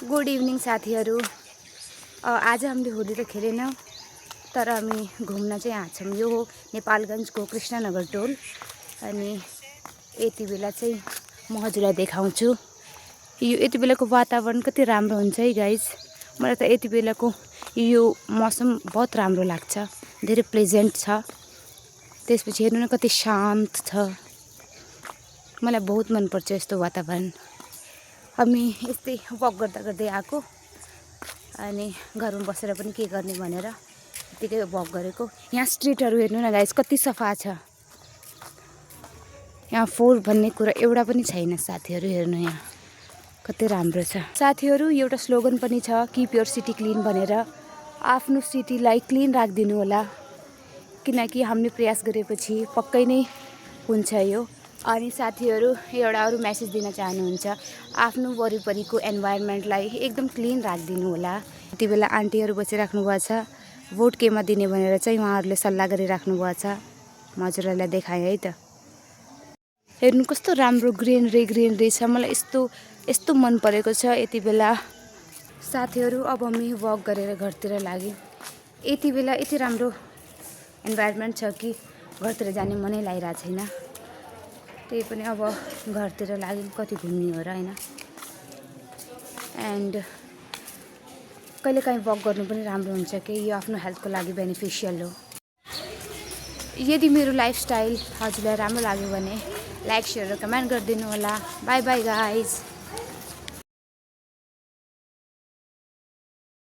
Good evening साथीहरू। आज हामीले होली त खेलेनौँ, तर हामी घुम्न चाहिँ यहाँ छौँ। यो हो नेपालगञ्जको कृष्णनगर टोल। अनि यति बेला चाहिँ म हजुरलाई देखाउँछु यो यति बेलाको वातावरण कति राम्रो हुन्छ है गाइज। मलाई त यति बेलाको यो मौसम बहुत राम्रो लाग्छ, धेरै प्लेजेन्ट छ। त्यसपछि हेर्नु न कति शान्त छ, मलाई बहुत मनपर्छ यस्तो वातावरण। हामी यस्तै वक गर्दा गर्दै आएको, अनि घरमा बसेर पनि के गर्ने भनेर यतिकै वक गरेको। यहाँ स्ट्रिटहरू हेर्नु न गाइस, कति सफा छ। यहाँ फोहोर भन्ने कुरा एउटा पनि छैन साथीहरू। हेर्नु यहाँ कति राम्रो छ। साथीहरू एउटा स्लोगन पनि छ, किप योर सिटी क्लिन भनेर। आफ्नो सिटीलाई क्लिन राखिदिनु होला, किनकि हामीले प्रयास गरेपछि पक्कै नै हुन्छ यो। अनि साथीहरू एउटा अरू मेसेज दिन चाहनुहुन्छ, आफ्नो वरिपरिको एन्भाइरोन्मेन्टलाई एकदम क्लिन राखिदिनु होला। यति बेला आन्टीहरू बसिराख्नु भएको छ, भोट केमा दिने भनेर चाहिँ उहाँहरूले सल्लाह गरिराख्नु भएको छ। म हजुरहरूलाई देखाएँ है त। हेर्नु कस्तो राम्रो ग्रिनरी छ, मलाई यस्तो मन परेको छ यति बेला। साथीहरू अब हामी वक गरेर घरतिर लाग्यौँ। यति बेला यति राम्रो इन्भाइरोन्मेन्ट छ कि घरतिर जाने मनै लागिरहेको छैन। त्यही पनि अब घरतिर लाग्यौँ, कति घुम्ने हो र होइन। एन्ड कहिलेकाहीँ वक गर्नु पनि राम्रो हुन्छ कि यो आफ्नो हेल्थको लागि बेनिफिसियल हो। यदि मेरो लाइफस्टाइल हजुरलाई राम्रो लाग्यो भने लाइक, सेयर र कमेन्ट गरिदिनु होला। By by guys.